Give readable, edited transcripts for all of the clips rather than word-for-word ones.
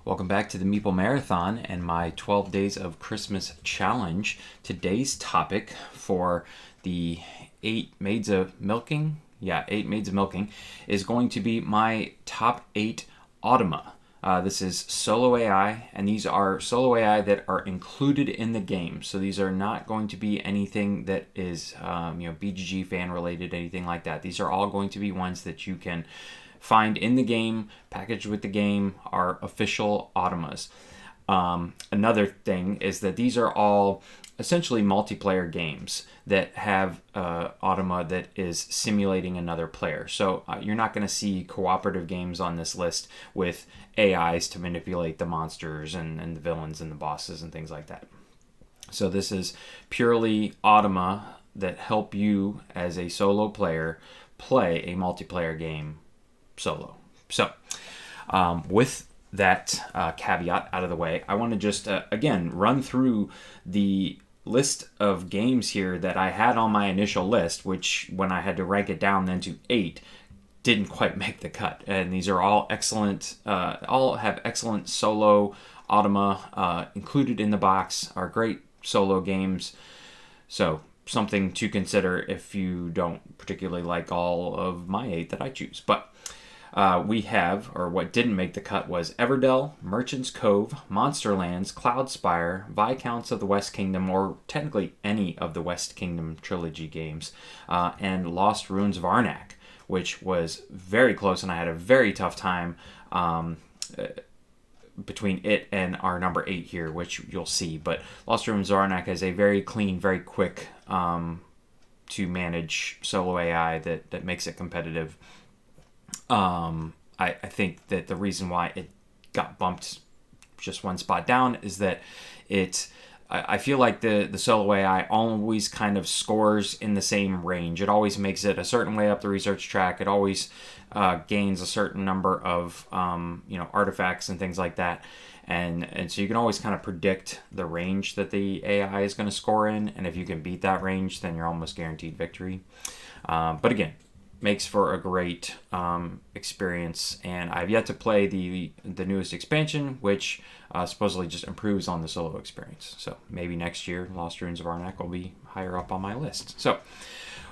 Welcome back to the Meeple Marathon and my 12 Days of Christmas Challenge. Today's topic for the 8 Maids of Milking, 8 Maids of Milking, is going to be my top 8 Automa. This is solo AI, and these are solo AI that are included in the game. So these are not going to be anything that is, BGG fan related, anything like that. These are all going to be ones that you can find in the game, packaged with the game, are official Automas. Another thing is that these are all essentially multiplayer games that have Automa that is simulating another player. So you're not going to see cooperative games on this list with AIs to manipulate the monsters and the villains and the bosses and things like that. So this is purely Automa that help you as a solo player play a multiplayer game solo. So with that caveat out of the way, I want to just again run through the list of games here that I had on my initial list, which when I had to rank it down then to 8 didn't quite make the cut. And these are all excellent, all have excellent solo Automa included in the box, are great solo games. So something to consider if you don't particularly like all of my 8 that I choose. But we have, or what didn't make the cut was Everdell, Merchant's Cove, Monsterlands, Cloudspire, Viscounts of the West Kingdom, or technically any of the West Kingdom trilogy games, and Lost Ruins of Arnak, which was very close, and I had a very tough time between it and our number 8 here, which you'll see. But Lost Ruins of Arnak is a very clean, very quick to manage solo AI that makes it competitive. I think that the reason why it got bumped just one spot down is that I feel like the solo AI always kind of scores in the same range. It always makes it a certain way up the research track. It always gains a certain number of artifacts and things like that. And so you can always kind of predict the range that the AI is going to score in. And if you can beat that range, then you're almost guaranteed victory. But again, makes for a great experience, and I've yet to play the newest expansion, which supposedly just improves on the solo experience. So maybe next year Lost Ruins of Arnak will be higher up on my list. So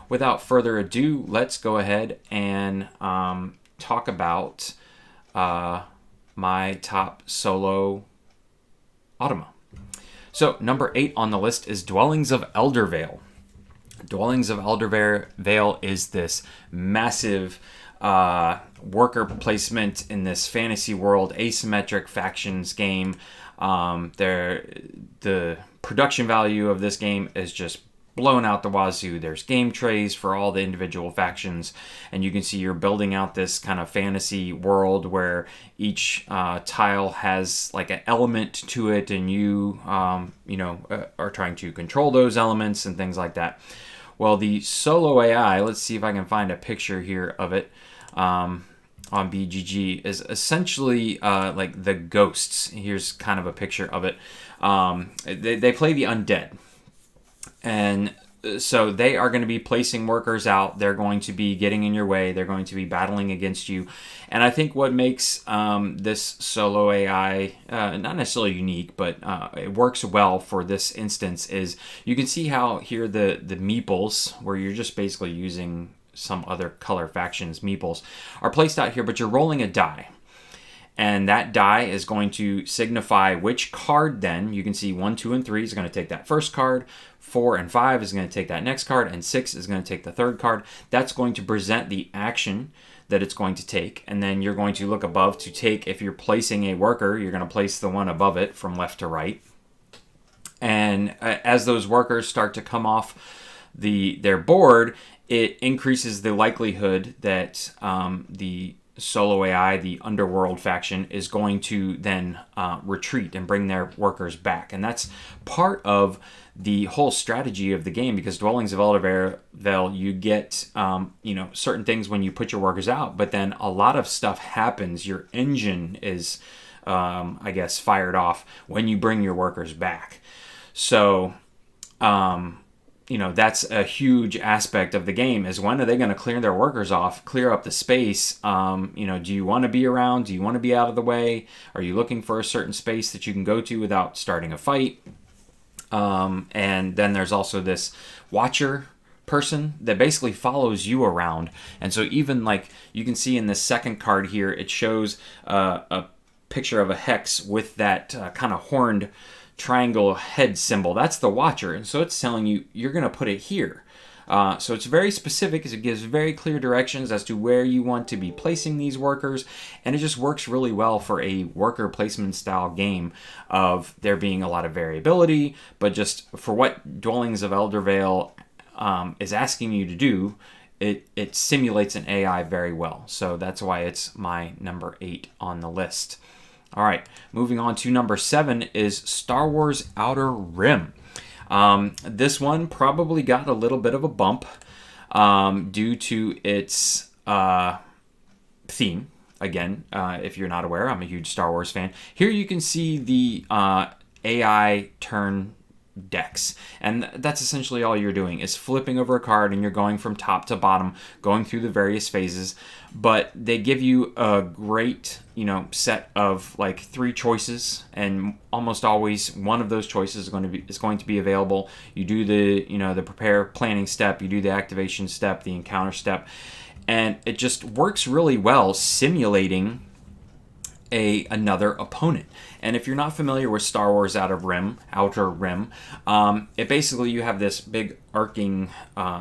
without further ado, let's go ahead and talk about my top solo Automa. So number 8 on the list is Dwellings of Eldervale. Dwellings of Eldervale is this massive worker placement in this fantasy world, asymmetric factions game. The production value of this game is just blown out the wazoo. There's game trays for all the individual factions, and you can see you're building out this kind of fantasy world where each tile has like an element to it, and you are trying to control those elements and things like that. Well, the solo AI, let's see if I can find a picture here of it on BGG, is essentially like the ghosts. Here's kind of a picture of it. They play the undead. And so they are going to be placing workers out. They're going to be getting in your way. They're going to be battling against you. And I think what makes this solo AI not necessarily unique, but it works well for this instance is you can see how here the Meeples, where you're just basically using some other color factions, Meeples, are placed out here, but you're rolling a die. And that die is going to signify which card then. You can see 1, 2, and 3 is going to take that first card. 4 and 5 is going to take that next card. And 6 is going to take the third card. That's going to present the action that it's going to take. And then you're going to look above to take, if you're placing a worker, you're going to place the one above it from left to right. And as those workers start to come off their board, it increases the likelihood that the solo AI, the underworld faction, is going to then retreat and bring their workers back. And that's part of the whole strategy of the game, because Dwellings of Eldervale, you get certain things when you put your workers out, but then a lot of stuff happens. Your engine is fired off when you bring your workers back. So that's a huge aspect of the game, is when are they going to clear their workers off, clear up the space. Do you want to be around? Do you want to be out of the way? Are you looking for a certain space that you can go to without starting a fight? And then there's also this watcher person that basically follows you around. And so even like you can see in this second card here, it shows a picture of a hex with that kind of horned triangle head symbol. That's the watcher. And so it's telling you you're going to put it here. So it's very specific, because it gives very clear directions as to where you want to be placing these workers, and it just works really well for a worker placement style game of there being a lot of variability, but just for what Dwellings of Eldervale is asking you to do, it simulates an AI very well. So that's why it's my number 8 on the list. All right, moving on to number 7 is Star Wars Outer Rim. This one probably got a little bit of a bump due to its theme. Again, if you're not aware, I'm a huge Star Wars fan. Here you can see the AI turn decks, and that's essentially all you're doing is flipping over a card, and you're going from top to bottom, going through the various phases. But they give you a great set of like 3 choices, and almost always one of those choices is going to be available. You do the the prepare planning step, you do the activation step, the encounter step, and it just works really well simulating another opponent. And if you're not familiar with Star Wars Outer Rim, it basically, you have this big arcing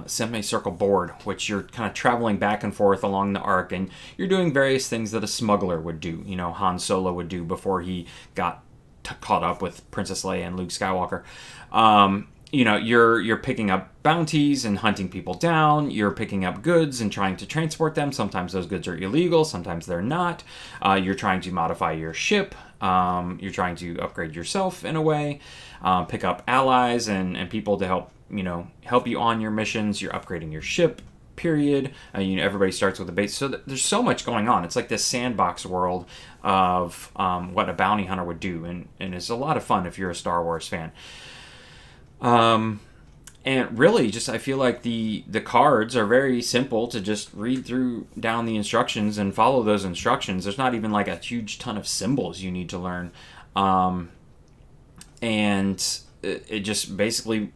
semicircle board, which you're kind of traveling back and forth along the arc, and you're doing various things that a smuggler would do. Han Solo would do before he got caught up with Princess Leia and Luke Skywalker. You're picking up bounties and hunting people down. You're picking up goods and trying to transport them. Sometimes those goods are illegal. Sometimes they're not. You're trying to modify your ship. You're trying to upgrade yourself in a way. Pick up allies and people to help you on your missions. You're upgrading your ship. Period. Everybody starts with a base. So there's so much going on. It's like this sandbox world of what a bounty hunter would do, and it's a lot of fun if you're a Star Wars fan. And really, just I feel like the cards are very simple to just read through down the instructions and follow those instructions. There's not even like a huge ton of symbols you need to learn. And it just basically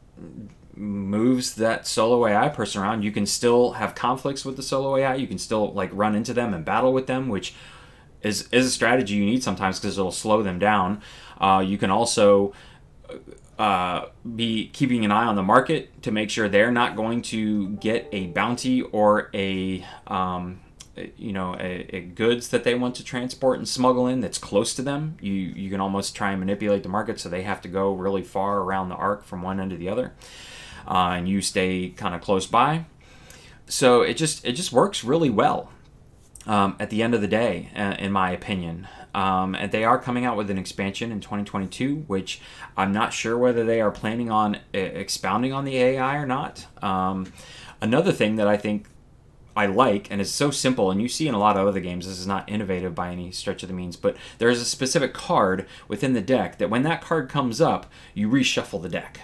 moves that solo AI person around. You can still have conflicts with the solo AI. You can still like run into them and battle with them, which is a strategy you need sometimes because it'll slow them down. You can also be keeping an eye on the market to make sure they're not going to get a bounty or a goods that they want to transport and smuggle in that's close to them. You can almost try and manipulate the market so they have to go really far around the arc from one end to the other, and you stay kind of close by. So it just works really well at the end of the day, in my opinion. And they are coming out with an expansion in 2022, which I'm not sure whether they are planning on expounding on the AI or not. Another thing that I think I like, and it's so simple, and you see in a lot of other games, this is not innovative by any stretch of the means, but there's a specific card within the deck that when that card comes up, you reshuffle the deck.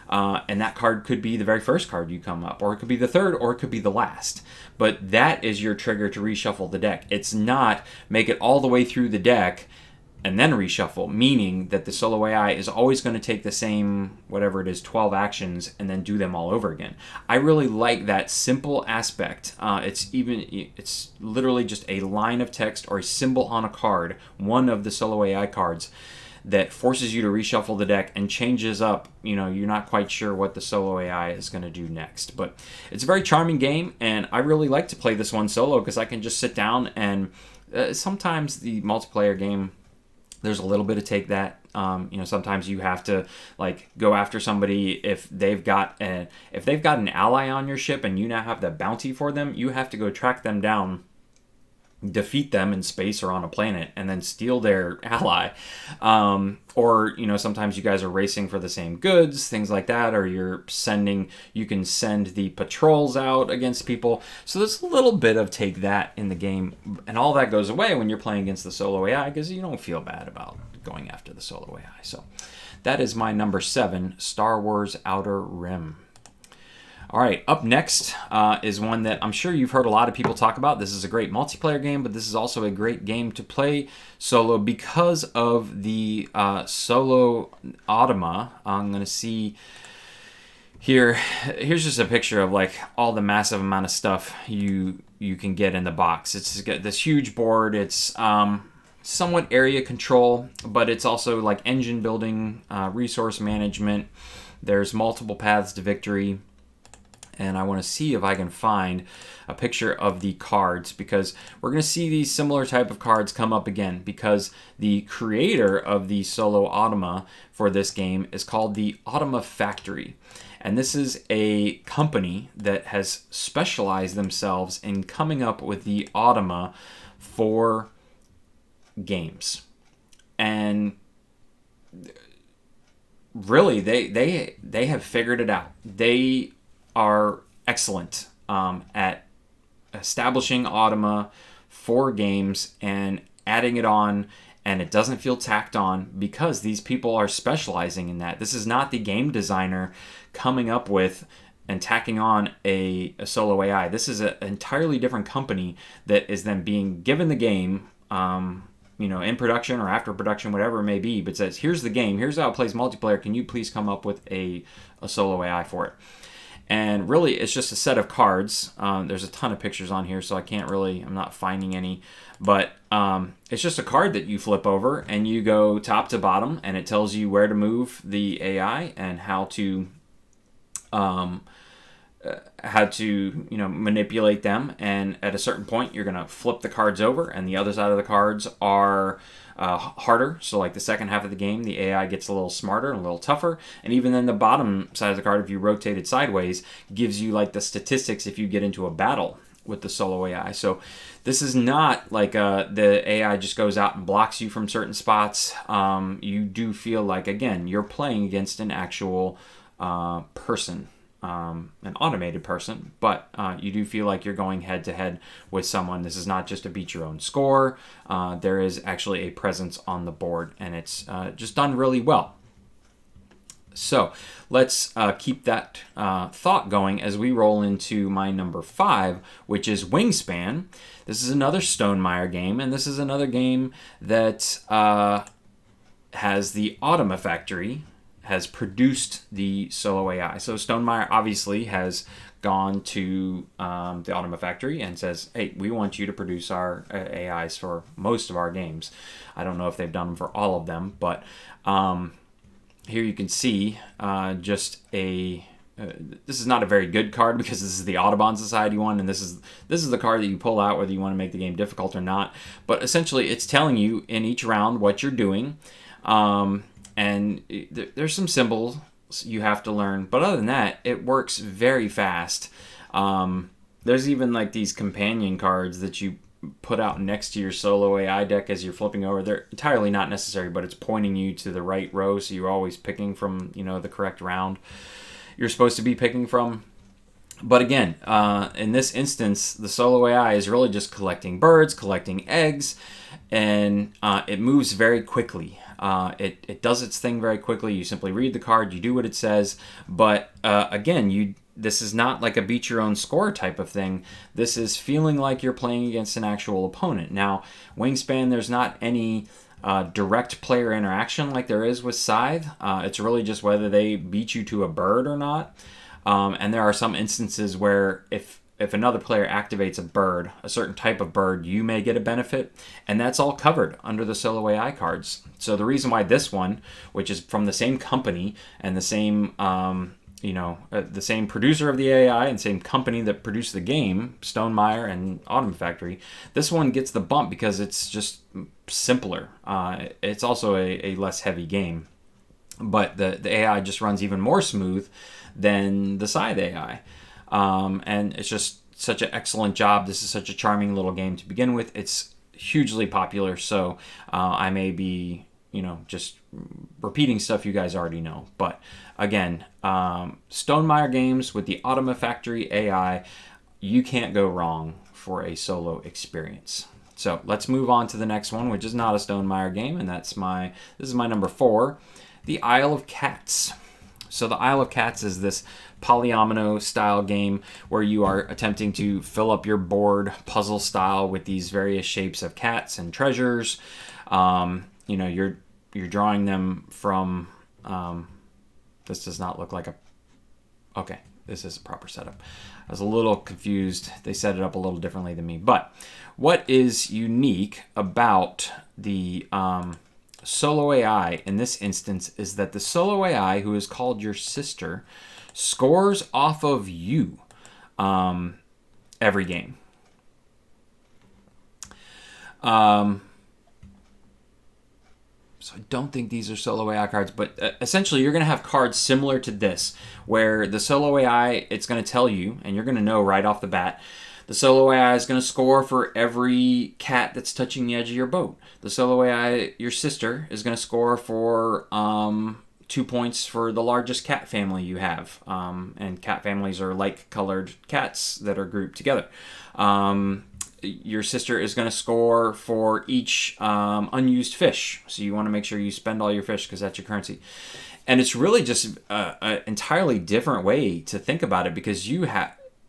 And that card could be the very first card you come up, or it could be the third, or it could be the last. But that is your trigger to reshuffle the deck. It's not make it all the way through the deck and then reshuffle, meaning that the solo AI is always going to take the same, whatever it is, 12 actions and then do them all over again. I really like that simple aspect. It's literally just a line of text or a symbol on a card, one of the solo AI cards, that forces you to reshuffle the deck and changes up. You're not quite sure what the solo AI is going to do next. But it's a very charming game, and I really like to play this one solo because I can just sit down and sometimes the multiplayer game, there's a little bit of take that. Sometimes you have to like go after somebody if they've got an ally on your ship and you now have the bounty for them. You have to go track them down, defeat them in space or on a planet, and then steal their ally. Or sometimes you guys are racing for the same goods, things like that, or you can send the patrols out against people. So there's a little bit of take that in the game, and all that goes away when you're playing against the solo AI because you don't feel bad about going after the solo AI. So that is my number 7, Star Wars Outer Rim. All right, up next is one that I'm sure you've heard a lot of people talk about. This is a great multiplayer game, but this is also a great game to play solo because of the solo Automa. I'm going to see here. Here's just a picture of like all the massive amount of stuff you can get in the box. It's got this huge board. It's somewhat area control, but it's also like engine building, resource management. There's multiple paths to victory. And I want to see if I can find a picture of the cards, because we're going to see these similar type of cards come up again, because the creator of the solo Automa for this game is called the Automa Factory. And this is a company that has specialized themselves in coming up with the Automa for games. And really, they have figured it out. They are excellent at establishing Automa for games and adding it on, and it doesn't feel tacked on because these people are specializing in that. This is not the game designer coming up with and tacking on a solo AI. This is an entirely different company that is then being given the game, in production or after production, whatever it may be, but says, here's the game, here's how it plays multiplayer, can you please come up with a solo AI for it? And really, it's just a set of cards. There's a ton of pictures on here, so I'm not finding any. But it's just a card that you flip over, and you go top to bottom, and it tells you where to move the AI and how to manipulate them. And at a certain point, you're going to flip the cards over, and the other side of the cards are harder. So like the second half of the game, the AI gets a little smarter and a little tougher. And even then the bottom side of the card, if you rotate it sideways, gives you like the statistics if you get into a battle with the solo AI. So this is not like the AI just goes out and blocks you from certain spots. You do feel like, again, you're playing against an actual person. An automated person, but you do feel like you're going head to head with someone. This is not just a beat your own score. There is actually a presence on the board, and it's just done really well. So let's keep that thought going as we roll into my number 5, which is Wingspan. This is another Stonemaier game, and this is another game that has the Automa Factory has produced the solo AI. So Stonemaier obviously has gone to the Automa Factory and says, hey, we want you to produce our AIs for most of our games. I don't know if they've done them for all of them, but here you can see this is not a very good card because this is the Audubon Society one, and this is the card that you pull out whether you want to make the game difficult or not. But essentially, it's telling you in each round what you're doing. And there's some symbols you have to learn, but other than that, it works very fast. There's even like these companion cards that you put out next to your solo AI deck as you're flipping over. They're entirely not necessary, but it's pointing you to the right row, so you're always picking from the correct round you're supposed to be picking from. But again, in this instance, the solo AI is really just collecting birds, collecting eggs, and it moves very quickly. It does its thing very quickly. You simply read the card, you do what it says, but again, this is not like a beat your own score type of thing. This is feeling like you're playing against an actual opponent. Now, Wingspan, there's not any direct player interaction like there is with Scythe. It's really just whether they beat you to a bird or not. And there are some instances where if another player activates a bird, a certain type of bird, you may get a benefit, and that's all covered under the solo AI cards. So the reason why this one, which is from the same company and the same the same producer of the AI and same company that produced the game, Stonemaier and Automa Factory, this one gets the bump because it's just simpler. It's also a less heavy game, but the AI just runs even more smooth than the Scythe AI. And it's just such an excellent job. This is such a charming little game to begin with. It's hugely popular, so I may be, just repeating stuff you guys already know. But again, Stonemaier games with the Automa Factory AI, you can't go wrong for a solo experience. So let's move on to the next one, which is not a Stonemaier game, and this is my number 4, The Isle of Cats. So the Isle of Cats is this polyomino style game where you are attempting to fill up your board puzzle style with these various shapes of cats and treasures. You're drawing them from. This does not look like a. Okay, this is a proper setup. I was a little confused. They set it up a little differently than me. But what is unique about the solo AI in this instance is that the solo AI, who is called your sister, scores off of you every game. So I don't think these are solo AI cards, but essentially you're going to have cards similar to this, where the solo AI, it's going to tell you, and you're going to know right off the bat, the solo AI is going to score for every cat that's touching the edge of your boat. The solo AI, your sister, is going to score for 2 points for the largest cat family you have. And cat families are like-colored cats that are grouped together. Your sister is going to score for each unused fish. So you want to make sure you spend all your fish because that's your currency. And it's really just an entirely different way to think about it, because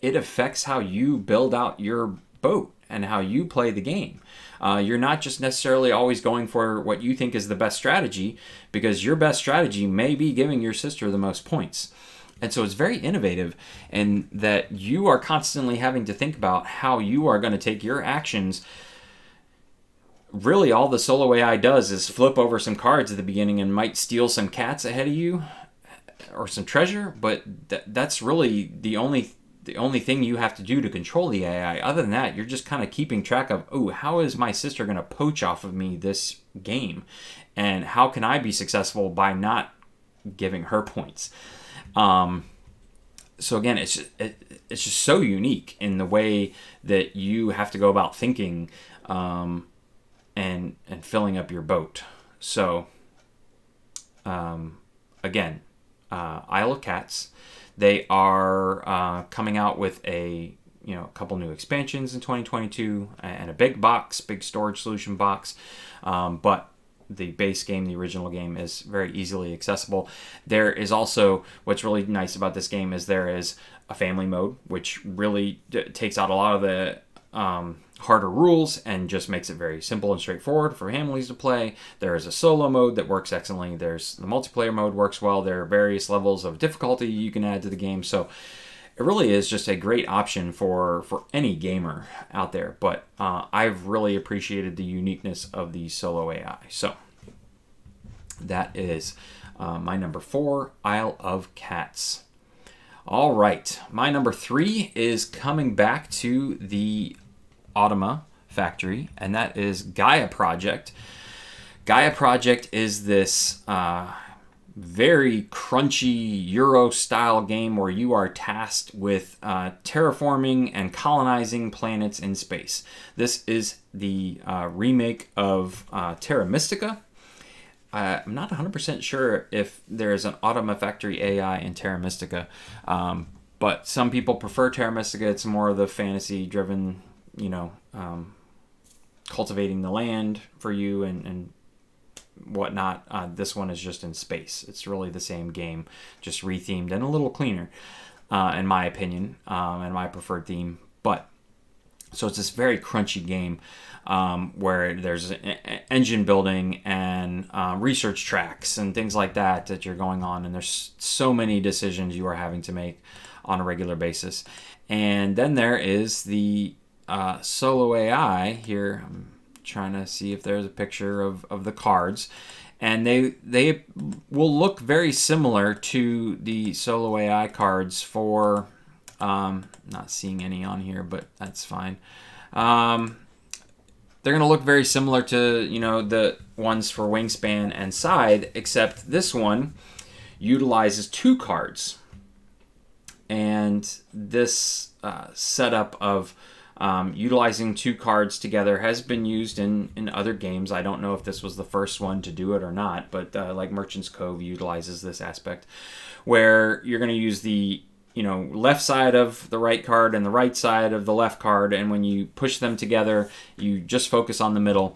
it affects how you build out your boat and how you play the game. You're not just necessarily always going for what you think is the best strategy, because your best strategy may be giving your sister the most points. And so it's very innovative in that you are constantly having to think about how you are going to take your actions. Really, all the solo AI does is flip over some cards at the beginning and might steal some cats ahead of you or some treasure, but that's really the only thing you have to do to control the AI. Other than that, you're just kind of keeping track of, how is my sister going to poach off of me this game? And how can I be successful by not giving her points? So again, it's just so unique in the way that you have to go about thinking and filling up your boat. So again, Isle of Cats. They are coming out with a couple new expansions in 2022 and a big storage solution box, but the base game, the original game, is very easily accessible. There is also, what's really nice about this game is there is a family mode, which really takes out a lot of the harder rules and just makes it very simple and straightforward for families to play. There is a solo mode that works excellently. There's the multiplayer mode works well. There are various levels of difficulty you can add to the game. So it really is just a great option for any gamer out there. But I've really appreciated the uniqueness of the solo AI. So that is my number 4, Isle of Cats. All right, my number 3 is coming back to the Automa factory, and that is Gaia Project. Gaia Project is this very crunchy Euro-style game where you are tasked with terraforming and colonizing planets in space. This is the remake of Terra Mystica. I'm not 100% sure if there's an Automa Factory AI in Terra Mystica, but some people prefer Terra Mystica. It's more of the fantasy-driven, cultivating the land for you and whatnot. This one is just in space. It's really the same game, just rethemed and a little cleaner, in my opinion, and my preferred theme. But so it's this very crunchy game where there's engine building and research tracks and things like that you're going on, and there's so many decisions you are having to make on a regular basis. And then there is the solo AI here. I'm trying to see if there's a picture of the cards, and they will look very similar to the solo AI cards for not seeing any on here, but that's fine. They're going to look very similar to the ones for Wingspan and Side, except this one utilizes 2 cards, and this setup of utilizing 2 cards together has been used in other games. I don't know if this was the first one to do it or not, but like Merchant's Cove utilizes this aspect where you're going to use the left side of the right card and the right side of the left card, and when you push them together, you just focus on the middle.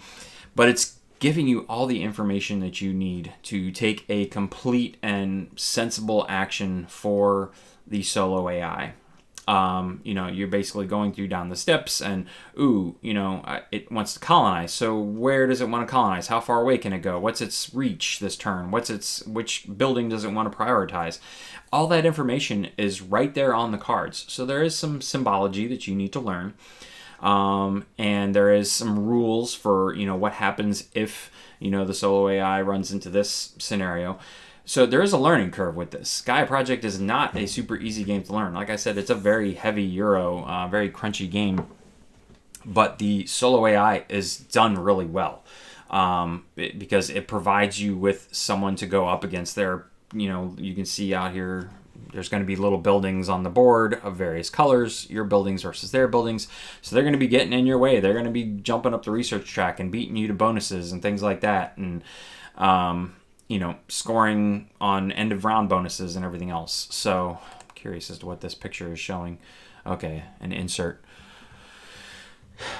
But it's giving you all the information that you need to take a complete and sensible action for the solo AI. You're basically going through down the steps and, it wants to colonize. So where does it want to colonize? How far away can it go? What's its reach this turn? Which building does it want to prioritize? All that information is right there on the cards. So there is some symbology that you need to learn. And there is some rules for, what happens if, the solo AI runs into this scenario. So there is a learning curve with this. Gaia Project is not a super easy game to learn. Like I said, it's a very heavy Euro, very crunchy game. But the solo AI is done really well because it provides you with someone to go up against their, you can see out here, there's going to be little buildings on the board of various colors, your buildings versus their buildings. So they're going to be getting in your way. They're going to be jumping up the research track and beating you to bonuses and things like that. And, scoring on end of round bonuses and everything else. So I'm curious as to what this picture is showing. Okay, an insert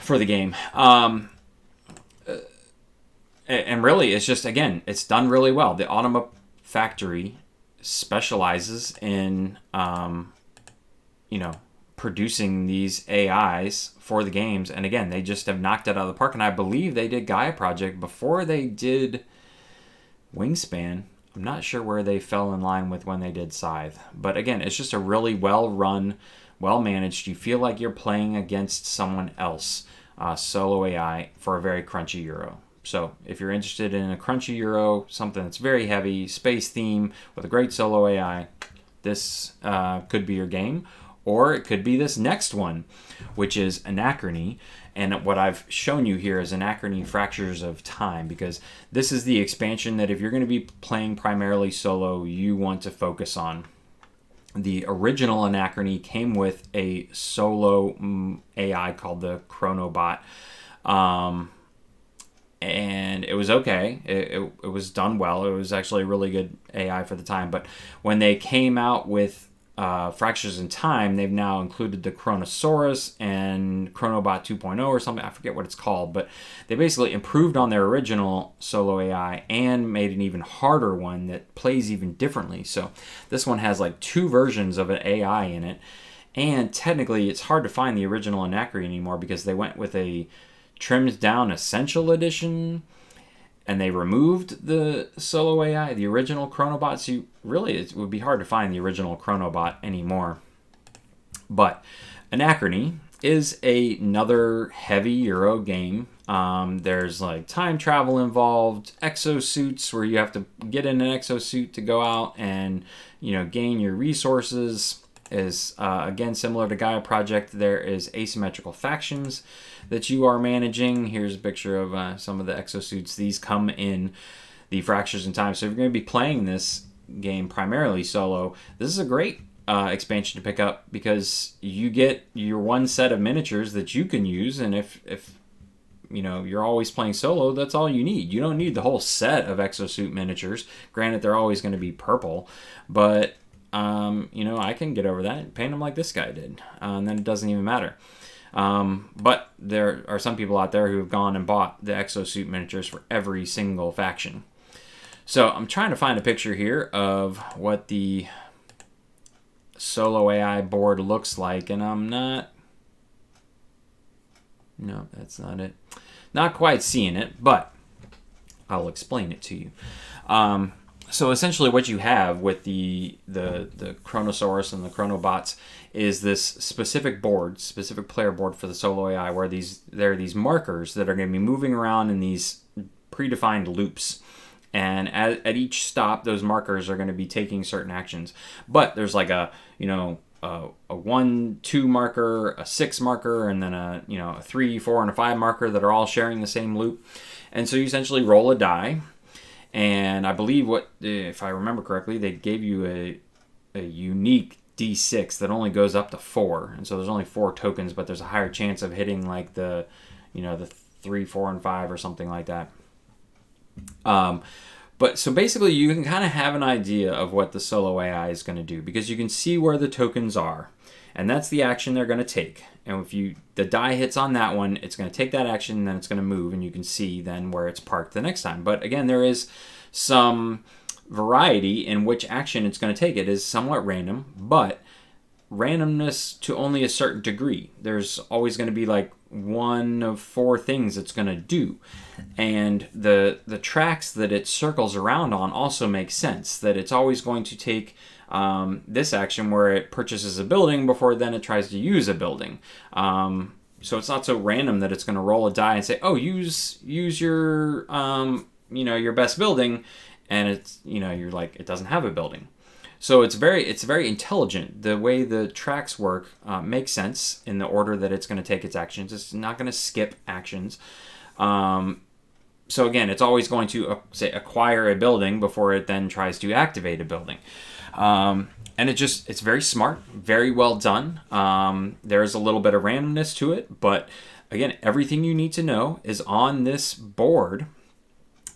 for the game. And really, it's just, again, it's done really well. The Automa factory specializes in, producing these AIs for the games. And again, they just have knocked it out of the park. And I believe they did Gaia Project before they did Wingspan. I'm not sure where they fell in line with when they did Scythe. But again, it's just a really well-run, well-managed. You feel like you're playing against someone else, solo AI for a very crunchy Euro. So if you're interested in a crunchy Euro, something that's very heavy, space theme, with a great solo AI, this could be your game. Or it could be this next one, which is Anachrony. And what I've shown you here is Anachrony Fractures of Time, because this is the expansion that if you're going to be playing primarily solo, you want to focus on. The original Anachrony came with a solo AI called the Chronobot. And it was okay. It was done well. It was actually a really good AI for the time. But when they came out with Fractures in Time, they've now included the Chronosaurus and Chronobot 2.0 or something. I forget what it's called, but they basically improved on their original solo AI and made an even harder one that plays even differently. So this one has like 2 versions of an AI in it, and technically it's hard to find the original Anachrony anymore because they went with a trimmed down Essential Edition, and they removed the solo AI, the original Chronobot. So it would be hard to find the original Chronobot anymore. But Anachrony is another heavy Euro game. There's like time travel involved, exosuits where you have to get in an exosuit to go out and gain your resources. Is again similar to Gaia Project. There is asymmetrical factions that you are managing. Here's a picture of some of the exosuits. These come in the Fractures in Time. So if you're going to be playing this game primarily solo, this is a great expansion to pick up because you get your one set of miniatures that you can use, and if you're always playing solo, that's all you need. You don't need the whole set of exosuit miniatures. Granted, they're always going to be purple, but I can get over that and paint them like this guy did, and then it doesn't even matter. But there are some people out there who have gone and bought the exosuit miniatures for every single faction. So I'm trying to find a picture here of what the solo AI board looks like, and I'm not... No, that's not it. Not quite seeing it, but I'll explain it to you. So essentially what you have with the Chronosaurus and the Chronobots is this specific player board for the solo AI, where there are these markers that are going to be moving around in these predefined loops. And at each stop, those markers are going to be taking certain actions. But there's like a 1, 2 marker, a 6 marker, and then a 3, 4, and a 5 marker that are all sharing the same loop. And so you essentially roll a die. And I believe if I remember correctly, they gave you a unique D6 that only goes up to 4. And so there's only 4 tokens, but there's a higher chance of hitting like the 3, 4, and 5 or something like that. But so basically you can kind of have an idea of what the solo AI is going to do because you can see where the tokens are. and that's the action they're going to take. And if the die hits on that one, it's going to take that action, and then it's going to move, and you can see then where it's parked the next time. But again, there is some variety in which action it's going to take. It is somewhat random, but randomness to only a certain degree. There's always going to be like one of 4 things it's going to do, and the tracks that it circles around on also make sense. That it's always going to take this action where it purchases a building before then it tries to use a building. So it's not so random that it's going to roll a die and say, "Oh, use your your best building," and it's you're like, it doesn't have a building. So it's very intelligent. The way the tracks work makes sense in the order that it's going to take its actions. It's not going to skip actions. So again, it's always going to say acquire a building before it then tries to activate a building. And it's very smart, very well done. There's a little bit of randomness to it, but again, everything you need to know is on this board,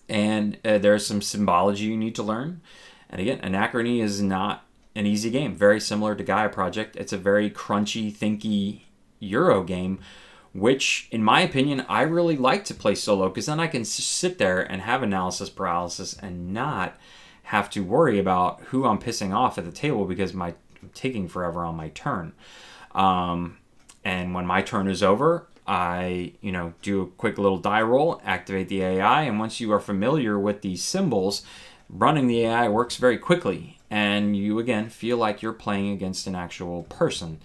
and there's some symbology you need to learn. And again, Anachrony is not an easy game. Very similar to Gaia Project. It's a very crunchy, thinky Euro game, which, in my opinion, I really like to play solo, because then I can sit there and have analysis paralysis and not have to worry about who I'm pissing off at the table because I'm taking forever on my turn. And when my turn is over, I do a quick little die roll, activate the AI, and once you are familiar with these symbols, running the AI works very quickly, and you again feel like you're playing against an actual person.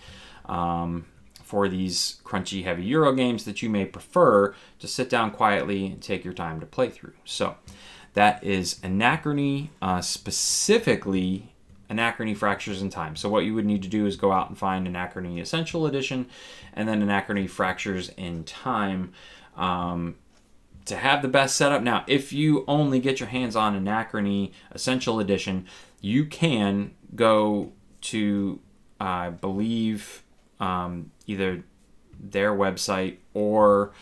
For these crunchy, heavy Euro games that you may prefer to sit down quietly and take your time to play through. So that is Anachrony, specifically Anachrony Fractures in Time. So what you would need to do is go out and find Anachrony Essential Edition and then Anachrony Fractures in Time to have the best setup. Now, if you only get your hands on Anachrony Essential Edition, you can go to, I believe, either their website or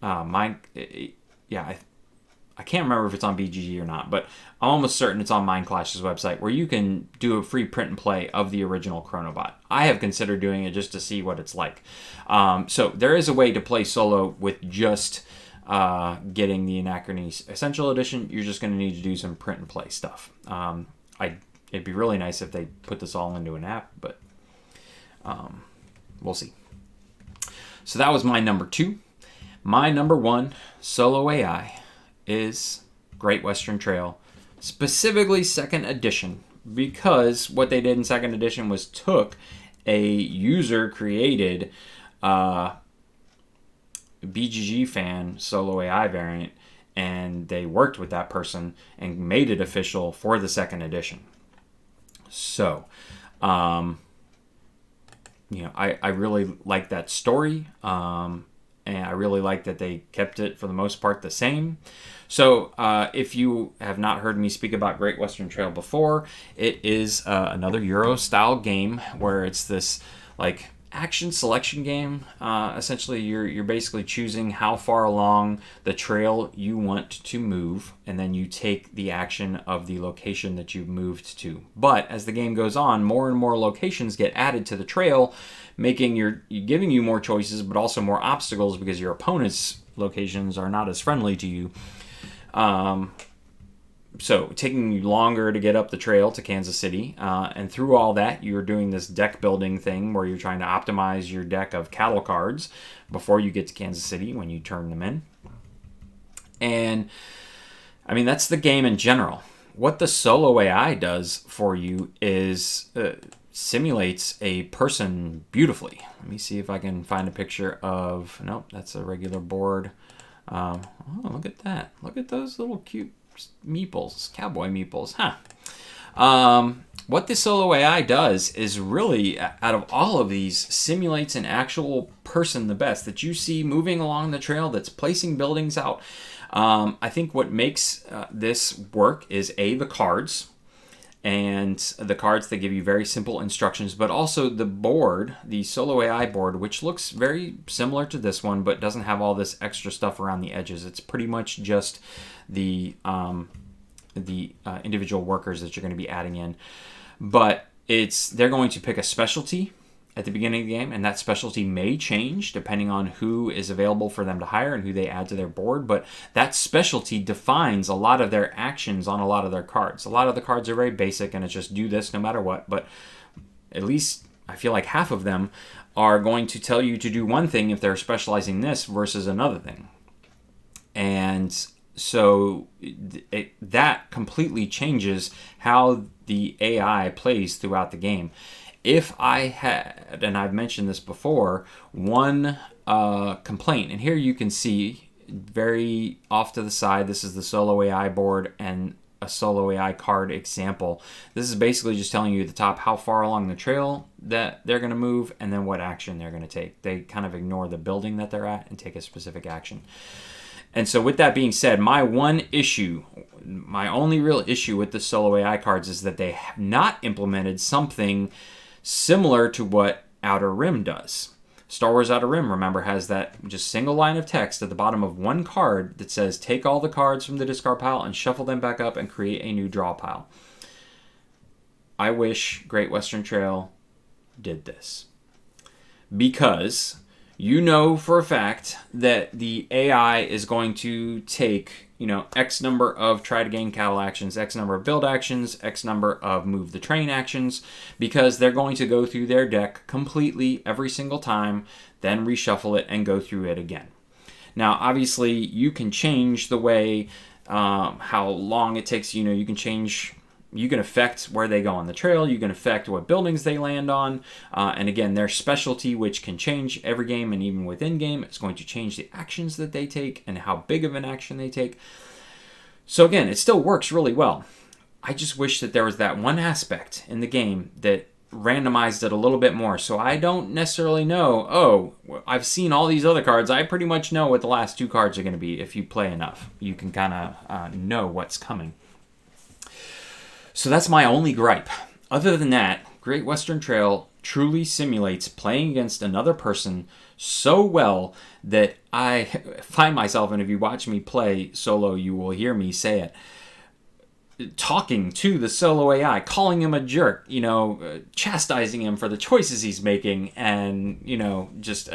mine. I can't remember if it's on BGG or not, but I'm almost certain it's on Mindclash's website, where you can do a free print and play of the original Chronobot. I have considered doing it just to see what it's like. So there is a way to play solo with just getting the Anachrony Essential Edition. You're just going to need to do some print and play stuff. It'd be really nice if they put this all into an app, but we'll see. So that was my number 2. My number 1 solo AI is Great Western Trail, specifically 2nd edition, because what they did in 2nd edition was took a user-created BGG fan solo AI variant, and they worked with that person and made it official for the 2nd edition. So, I really like that story, and I really like that they kept it, for the most part, the same. So, if you have not heard me speak about Great Western Trail before, it is another Euro-style game where it's this, like, action selection game. Essentially, you're basically choosing how far along the trail you want to move, and then you take the action of the location that you've moved to. But as the game goes on, more and more locations get added to the trail, giving you more choices, but also more obstacles because your opponent's locations are not as friendly to you. So taking you longer to get up the trail to Kansas City, and through all that, you're doing this deck building thing where you're trying to optimize your deck of cattle cards before you get to Kansas City when you turn them in. And I mean, that's the game in general. What the solo AI does for you is simulates a person beautifully. Let me see if I can find a picture of... Nope, that's a regular board. Oh, look at that. Look at those little cute meeples, cowboy meeples, huh? What this solo AI does is really, out of all of these, simulates an actual person the best that you see moving along the trail, that's placing buildings out. I think what makes this work is the cards, and the cards that give you very simple instructions, but also the board, the solo AI board, which looks very similar to this one, but doesn't have all this extra stuff around the edges. It's pretty much just the the individual workers that you're going to be adding in. But they're going to pick a specialty at the beginning of the game, and that specialty may change depending on who is available for them to hire and who they add to their board. But that specialty defines a lot of their actions on a lot of their cards. A lot of the cards are very basic, and it's just do this no matter what. But at least I feel like half of them are going to tell you to do one thing if they're specializing this versus another thing. And so that completely changes how the AI plays throughout the game. If I had, and I've mentioned this before, one complaint, and here you can see very off to the side, this is the solo AI board and a solo AI card example. This is basically just telling you at the top how far along the trail that they're going to move and then what action they're going to take. They kind of ignore the building that they're at and take a specific action. And so with that being said, my only real issue with the solo AI cards is that they have not implemented something similar to what Outer Rim does. Star Wars Outer Rim, remember, has that just single line of text at the bottom of one card that says, take all the cards from the discard pile and shuffle them back up and create a new draw pile. I wish Great Western Trail did this. Because you know for a fact that the AI is going to take, X number of try to gain cattle actions, X number of build actions, X number of move the train actions, because they're going to go through their deck completely every single time, then reshuffle it and go through it again. Now, obviously, you can change the way, how long it takes, you can change. You can affect where they go on the trail. You can affect what buildings they land on. And again, their specialty, which can change every game and even within game, is going to change the actions that they take and how big of an action they take. So again, it still works really well. I just wish that there was that one aspect in the game that randomized it a little bit more. So I don't necessarily know, I've seen all these other cards. I pretty much know what the last two cards are going to be. If you play enough, you can kind of know what's coming. So that's my only gripe. Other than that, Great Western Trail truly simulates playing against another person so well that I find myself, and if you watch me play solo, you will hear me say it, talking to the solo AI, calling him a jerk, chastising him for the choices he's making, and, just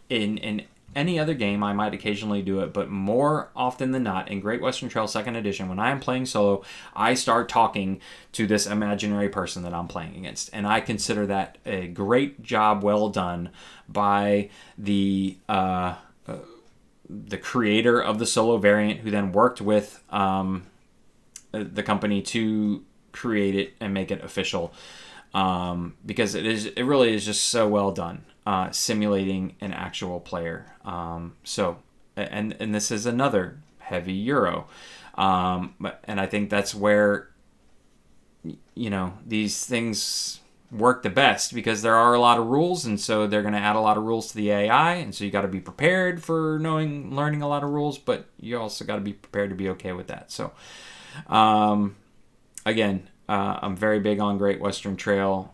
in any other game, I might occasionally do it, but more often than not, in Great Western Trail 2nd Edition, when I am playing solo, I start talking to this imaginary person that I'm playing against. And I consider that a great job well done by the creator of the solo variant, who then worked with the company to create it and make it official. Because it really is just so well done. Simulating an actual player. And this is another heavy Euro. And I think that's where, these things work the best, because there are a lot of rules, and so they're going to add a lot of rules to the AI, and so you got to be prepared for learning a lot of rules, but you also got to be prepared to be okay with that. So, again, I'm very big on Great Western Trail.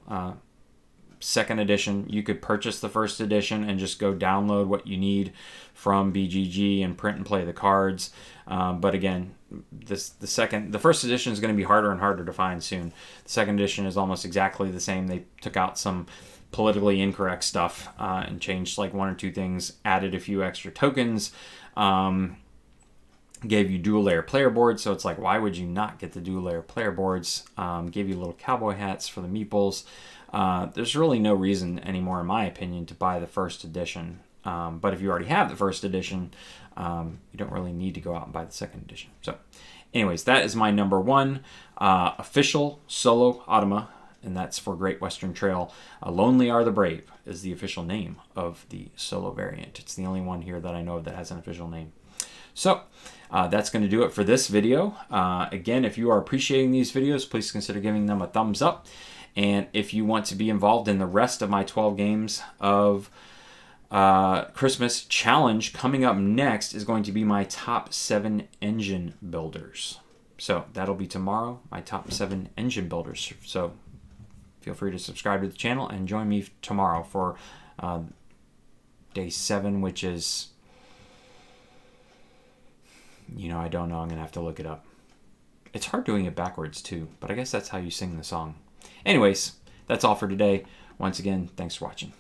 2nd edition. You could purchase the 1st edition and just go download what you need from BGG and print and play the cards. But again, the 1st edition is going to be harder and harder to find soon. The 2nd edition is almost exactly the same. They took out some politically incorrect stuff and changed like one or two things, added a few extra tokens, gave you dual layer player boards. So it's like, why would you not get the dual layer player boards? Gave you little cowboy hats for the meeples. There's really no reason anymore, in my opinion, to buy the 1st edition. But if you already have the 1st edition, you don't really need to go out and buy the 2nd edition. So anyways, that is my number one official solo Automa, and that's for Great Western Trail. Lonely Are the Brave is the official name of the solo variant. It's the only one here that I know of that has an official name. So that's going to do it for this video. Again, if you are appreciating these videos, please consider giving them a thumbs up. And if you want to be involved in the rest of my 12 games of Christmas challenge, coming up next is going to be my top 7 engine builders. So that'll be tomorrow, my top 7 engine builders. So feel free to subscribe to the channel and join me tomorrow for day 7, which is, I don't know. I'm going to have to look it up. It's hard doing it backwards too, but I guess that's how you sing the song. Anyways, that's all for today. Once again, thanks for watching.